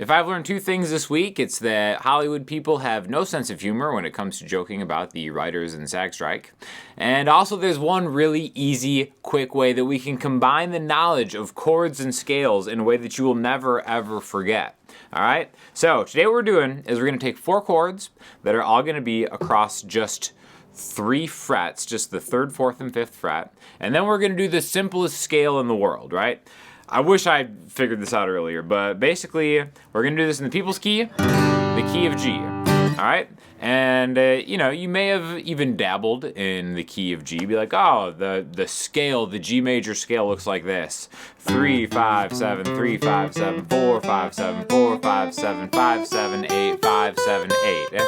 If I've learned two things this week, it's that Hollywood people have no sense of humor when it comes to joking about the writers and SAG strike. And also there's one really easy, quick way that we can combine the knowledge of chords and scales in a way that you will never, ever forget. All right? So today what we're doing is we're going to take 4 chords that are all going to be across just 3 frets, just the 3rd, 4th, and 5th fret. And then we're going to do the simplest scale in the world, right? I wish I figured this out earlier, but basically we're going to do this in the people's key, the key of G, all right? And, you may have even dabbled in the key of G, be like, oh, the scale, the G major scale looks like this. 3, 5, 7, 3, 5, 7, 4, 5, 7, 4, 5, 7, 5, 7, 8, 5, 7, 8.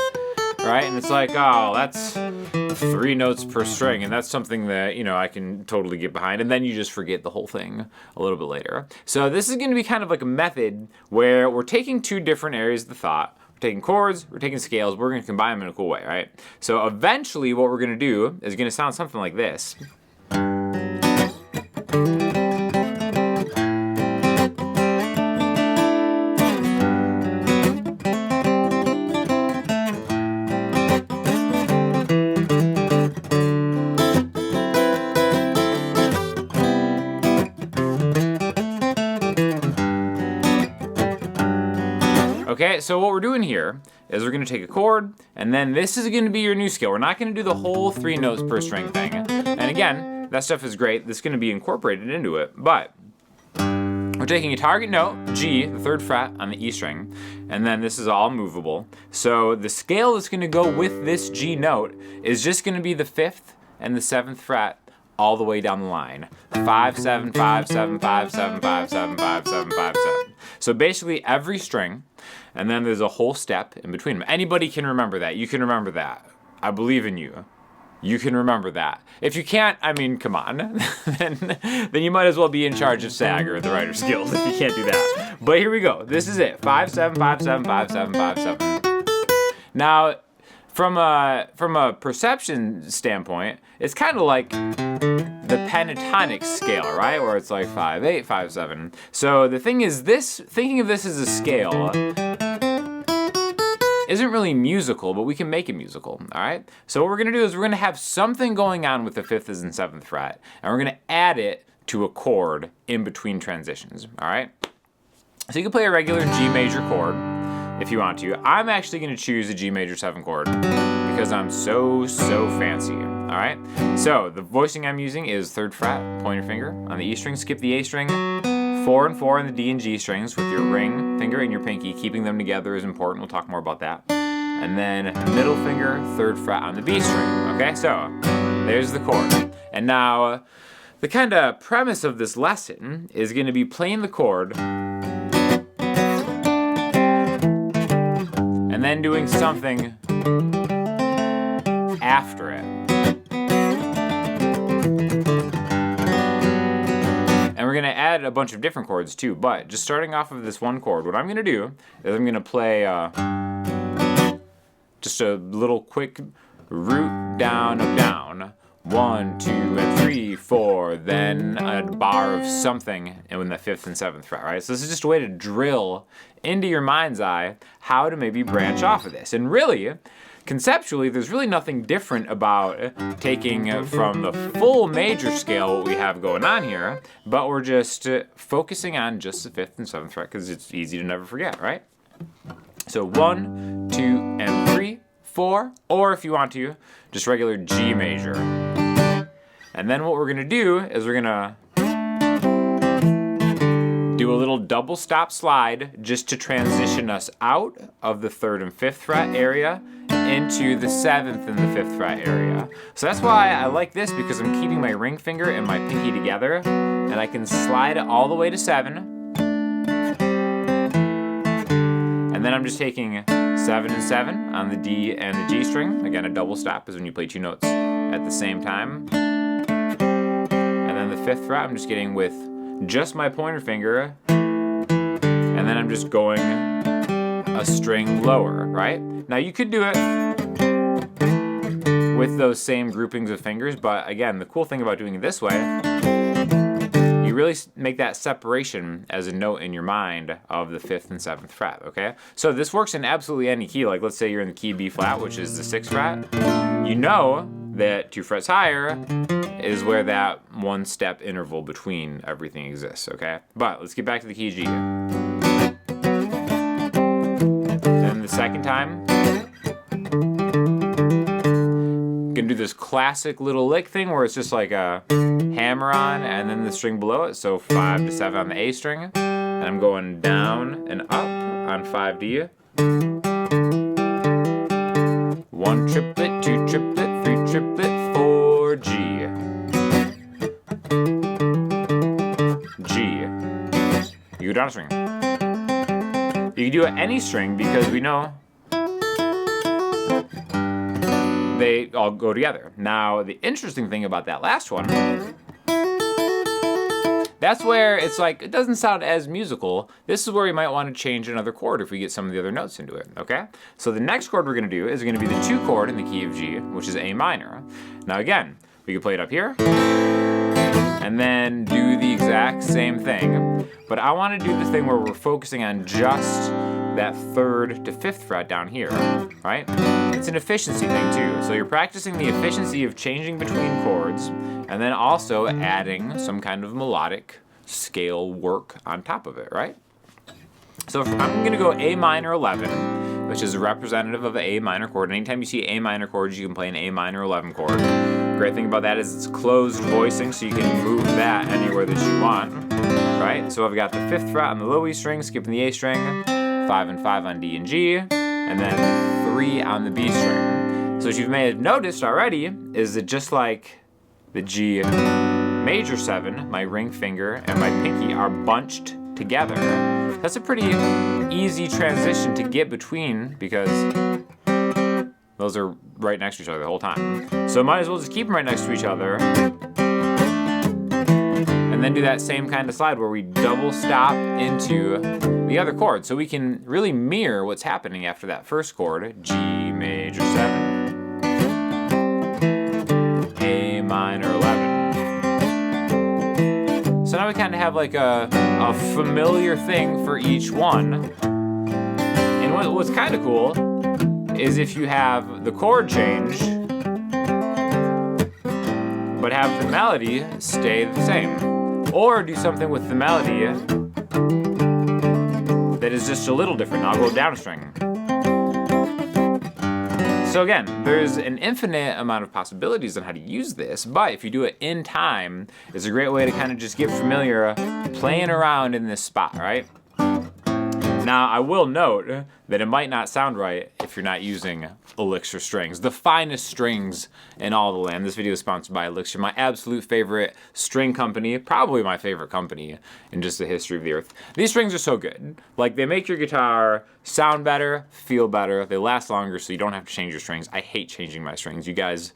Right? And it's like, oh, that's 3 notes per string, and that's something that, I can totally get behind, and then you just forget the whole thing a little bit later. So this is going to be kind of like a method where we're taking 2 different areas of the thought. We're taking chords, we're taking scales, we're going to combine them in a cool way, right? So eventually what we're going to do is going to sound something like this. Okay, so what we're doing here is we're going to take a chord, and then this is going to be your new scale. We're not going to do the whole 3 notes per string thing. And again, that stuff is great. This is going to be incorporated into it, but we're taking a target note, G, the 3rd fret on the E string, and then this is all movable. So the scale that's going to go with this G note is just going to be the 5th and the 7th fret all the way down the line. 5, 7, 5, 7, 5, 7, 5, 7, 5, 7, 5, 7. So basically every string, and then there's a whole step in between them. Anybody can remember that. You can remember that. I believe in you. You can remember that. If you can't, I mean, come on. then you might as well be in charge of SAG or the Writers Guild if you can't do that. But here we go. This is it. 5, 7, 5, 7, 5, 7, 5, 7. Now, from a perception standpoint, it's kind of like the pentatonic scale, right? Where it's like 5, 8, 5, 7. So the thing is, thinking of this as a scale isn't really musical, but we can make it musical, all right? So what we're gonna do is we're gonna have something going on with the 5th and 7th fret, and we're gonna add it to a chord in between transitions, all right? So you can play a regular G major chord if you want to. I'm actually gonna choose a G major 7 chord because I'm so fancy, all right? So the voicing I'm using is 3rd fret, pointer finger on the E string, skip the A string, 4 and 4 on the D and G strings with your ring finger and your pinky. Keeping them together is important. We'll talk more about that. And then middle finger, 3rd fret on the B string. Okay, so there's the chord. And now the kind of premise of this lesson is going to be playing the chord and then doing something after it. And we're going to add a bunch of different chords too, but just starting off of this one chord, what I'm going to do is I'm going to play just a little quick root down, up, down. 1, 2, and 3, 4, then a bar of something in the 5th and 7th fret, right? So this is just a way to drill into your mind's eye how to maybe branch off of this. And really, conceptually, there's really nothing different about taking from the full major scale what we have going on here, but we're just focusing on just the 5th and 7th fret because it's easy to never forget, right? So 1, 2, and 3, 4, or if you want to, just regular G major. And then what we're gonna do is we're gonna do a little double stop slide just to transition us out of the 3rd and 5th fret area into the 7th and the 5th fret area. So that's why I like this, because I'm keeping my ring finger and my pinky together, and I can slide it all the way to 7. And then I'm just taking 7 and 7 on the D and the G string. Again, a double stop is when you play 2 notes at the same time. And then the 5th fret, I'm just getting with just my pointer finger, and then I'm just going a string lower, right? Now you could do it with those same groupings of fingers, but again, the cool thing about doing it this way, you you really make that separation as a note in your mind of the 5th and 7th fret, okay? So this works in absolutely any key. Like let's say you're in the key B flat, which is the 6th fret. You know that 2 frets higher is where that 1 step interval between everything exists, okay? But let's get back to the key G. Then the second time, gonna do this classic little lick thing where it's just like a hammer on and then the string below it. So 5 to 7 on the A string, and I'm going down and up on 5D. 1 triplet, 2 triplet, 3 triplet, 4 G. G. You go down a string. You can do it any string because we know they all go together. Now, the interesting thing about that last one, that's where it's like, it doesn't sound as musical. This is where you might want to change another chord if we get some of the other notes into it, okay? So the next chord we're gonna do is gonna be the 2 chord in the key of G, which is A minor. Now again, we can play it up here, and then do the exact same thing. But I wanna do this thing where we're focusing on just that 3rd to 5th fret down here, right? It's an efficiency thing too. So you're practicing the efficiency of changing between chords and then also adding some kind of melodic scale work on top of it, right? So I'm gonna go A minor 11, which is a representative of an A minor chord. Anytime you see A minor chords, you can play an A minor 11 chord. Great thing about that is it's closed voicing, so you can move that anywhere that you want, right? So I've got the 5th fret on the low E string, skipping the A string, 5 and 5 on D and G, and then 3 on the B string. So what you may have noticed already is that just like the G major 7, my ring finger and my pinky are bunched together. That's a pretty easy transition to get between because those are right next to each other the whole time. So might as well just keep them right next to each other. And then do that same kind of slide where we double stop into the other chord. So we can really mirror what's happening after that first chord, G major 7, A minor 11. So now we kind of have like a familiar thing for each one. And what's kind of cool is if you have the chord change, but have the melody stay the same. Or do something with the melody that is just a little different. I'll go down a string. So again, there's an infinite amount of possibilities on how to use this, but if you do it in time, it's a great way to kind of just get familiar playing around in this spot, right? Now, I will note that it might not sound right if you're not using Elixir strings, the finest strings in all the land. This video is sponsored by Elixir, my absolute favorite string company, probably my favorite company in just the history of the earth. These strings are so good. Like, they make your guitar sound better, feel better, they last longer, so you don't have to change your strings. I hate changing my strings. You guys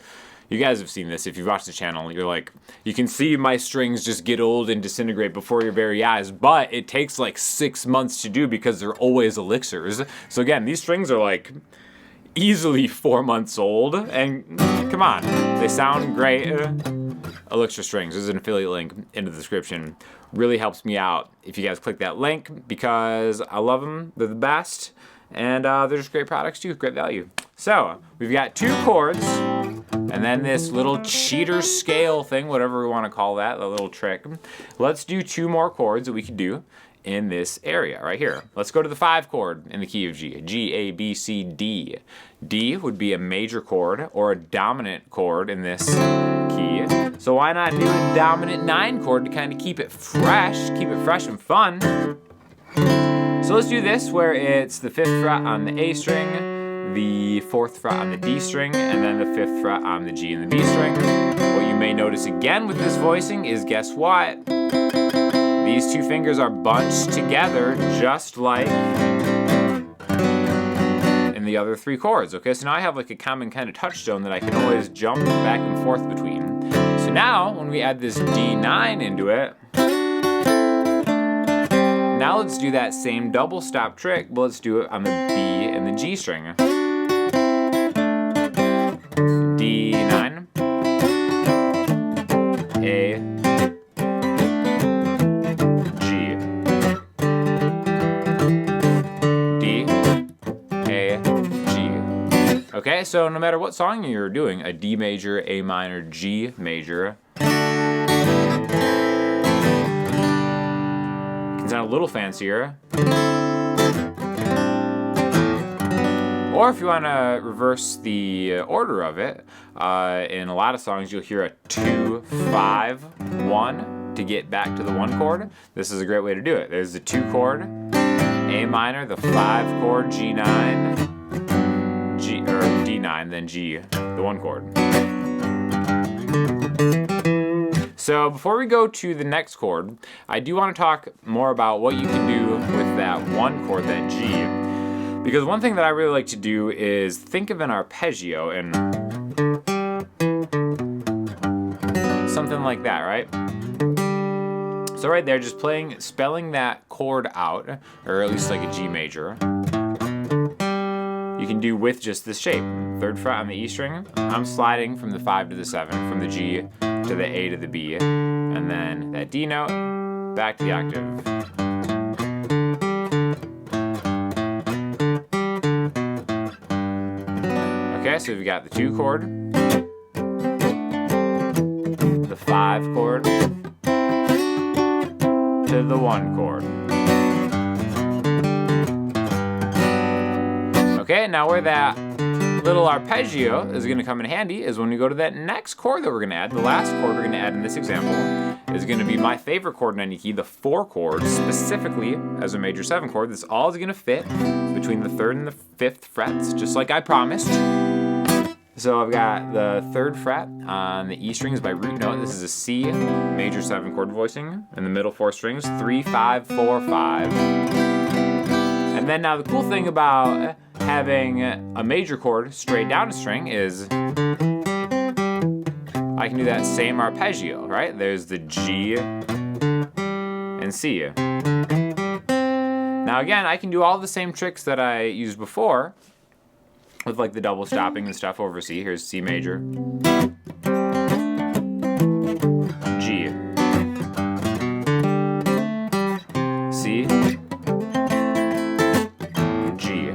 have seen this. If you've watched the channel, you're like, you can see my strings just get old and disintegrate before your very eyes, but it takes like 6 months to do because they're always Elixirs. So again, these strings are like easily 4 months old, and come on, they sound great. Elixir strings, there's an affiliate link in the description. Really helps me out if you guys click that link because I love them, they're the best, and they're just great products too, great value. So, we've got 2 chords, and then this little cheater scale thing, whatever we want to call that, the little trick. Let's do 2 more chords that we could do in this area right here. Let's go to the 5 chord in the key of G. G, A, B, C, D. D would be a major chord or a dominant chord in this key. So why not do a dominant 9 chord to kind of keep it fresh and fun. So let's do this where it's the 5th fret on the A string, the 4th fret on the D string, and then the 5th fret on the G and the B string. What you may notice again with this voicing is, guess what? These 2 fingers are bunched together just like in the other 3 chords, okay? So now I have like a common kind of touchstone that I can always jump back and forth between. So now, when we add this D9 into it, now let's do that same double stop trick, but let's do it on the B and the G string. D9, A, Okay, so no matter what song you're doing, a D major, A minor, G major, can sound a little fancier. Or if you want to reverse the order of it, in a lot of songs you'll hear a 2, 5, 1 to get back to the 1 chord. This is a great way to do it. There's the 2 chord, A minor, the 5 chord, G9, G or D9, then G, the 1 chord. So before we go to the next chord, I do want to talk more about what you can do with that 1 chord, that G. Because one thing that I really like to do is think of an arpeggio and something like that, right? So right there, just spelling that chord out, or at least like a G major, you can do with just this shape. 3rd fret on the E string, I'm sliding from the 5 to the 7, from the G to the A to the B, and then that D note, back to the octave. Okay, so we've got the 2 chord, the 5 chord, to the 1 chord. Okay, now where that little arpeggio is going to come in handy is when we go to that next chord that we're going to add. The last chord we're going to add in this example is going to be my favorite chord in any key, the 4 chord, specifically as a major 7 chord. This all is going to fit between the 3rd and the 5th frets, just like I promised. So I've got the 3rd fret on the E strings by root note. This is a C major 7 chord voicing. And the middle 4 strings, 3, 5, 4, 5. And then now the cool thing about having a major chord straight down a string is I can do that same arpeggio, right? There's the G and C. Now again, I can do all the same tricks that I used before with like the double stopping and stuff over C. Here's C major, G, C, G,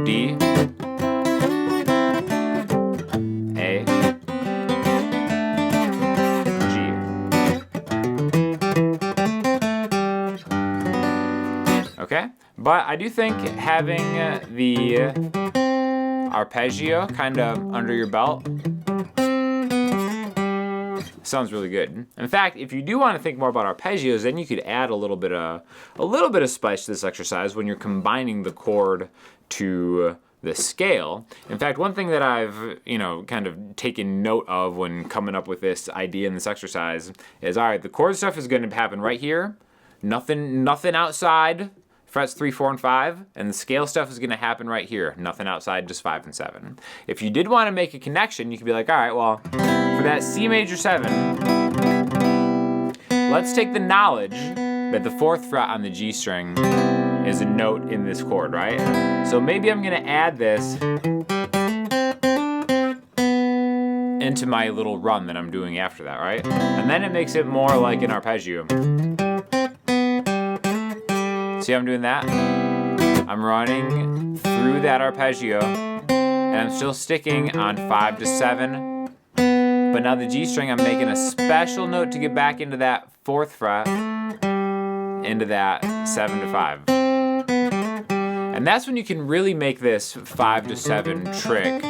D, A, G. Okay? But I do think having the arpeggio kind of under your belt sounds really good. In fact, if you do want to think more about arpeggios, then you could add a little bit of spice to this exercise when you're combining the chord to the scale. In fact, one thing that I've, kind of taken note of when coming up with this idea in this exercise is, all right, the chord stuff is going to happen right here. Nothing outside. Frets 3, 4, and 5, and the scale stuff is going to happen right here. Nothing outside, just 5 and 7. If you did want to make a connection, you could be like, all right, well, for that C major 7, let's take the knowledge that the 4th fret on the G string is a note in this chord, right? So maybe I'm going to add this into my little run that I'm doing after that, right? And then it makes it more like an arpeggio. See how I'm doing that? I'm running through that arpeggio, and I'm still sticking on 5 to 7. But now the G string, I'm making a special note to get back into that 4th fret, into that 7 to 5. And that's when you can really make this 5 to 7 trick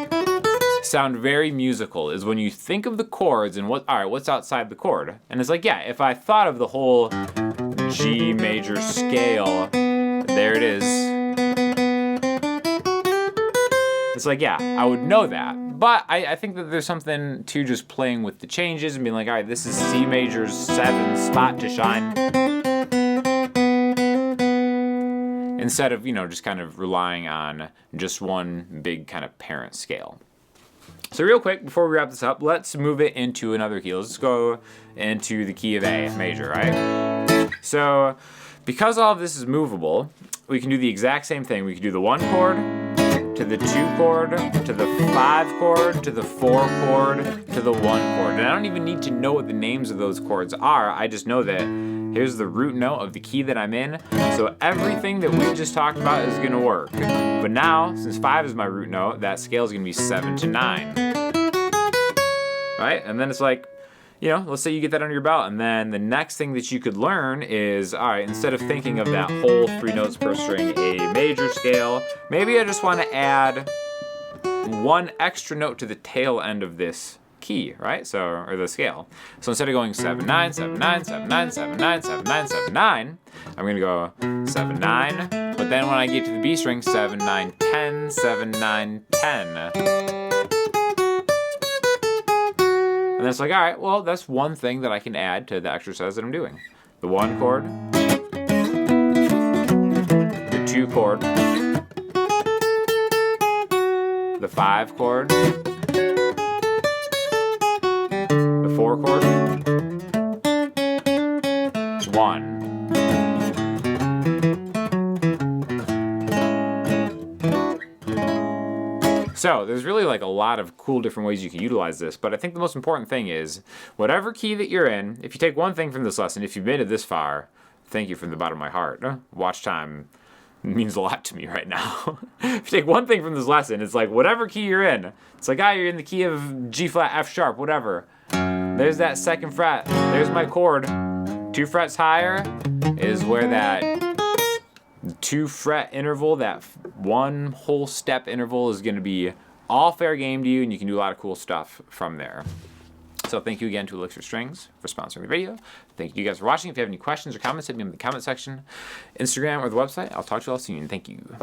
sound very musical, is when you think of the chords and what's outside the chord. And it's like, yeah, if I thought of the whole G major scale, there it is. It's like, yeah, I would know that. But I think that there's something to just playing with the changes and being like, all right, this is C major's 7 spot to shine. Instead of, just kind of relying on just one big kind of parent scale. So real quick, before we wrap this up, let's move it into another key. Let's go into the key of A major, right? So because all of this is movable, we can do the exact same thing. We can do the 1 chord, to the 2 chord, to the 5 chord, to the 4 chord, to the 1 chord. And I don't even need to know what the names of those chords are. I just know that Here's the root note of the key that I'm in. So everything that we just talked about is gonna work. But now, since 5 is my root note, that scale is gonna be 7 to 9. Right? And then it's like, you know, let's say you get that under your belt, and then the next thing that you could learn is, all right, instead of thinking of that whole 3 notes per string A major scale, maybe I just want to add one extra note to the tail end of this key, right? So, or the scale. So instead of going 7 9 7 9 7 9 7 9 7 9 7 9, I'm gonna go 7 9. But then when I get to the B string, 7 9 10 7 9 10. And it's like, all right, well, that's one thing that I can add to the exercise that I'm doing. The 1 chord, the 2 chord, the 5 chord, the 4 chord, 1. So there's really like a lot of cool different ways you can utilize this, but I think the most important thing is whatever key that you're in, if you take one thing from this lesson, if you've made it this far, thank you from the bottom of my heart. Watch time means a lot to me right now. If you take one thing from this lesson, it's like whatever key you're in, it's like, you're in the key of G flat, F sharp, whatever. There's that 2nd fret, there's my chord. 2 frets higher is where that 2 fret interval, that 1 whole step interval is going to be all fair game to you, and you can do a lot of cool stuff from there. So thank you again to Elixir Strings for sponsoring the video. Thank you guys for watching. If you have any questions or comments, hit me in the comment section, Instagram, or the website. I'll talk to you all soon. Thank you.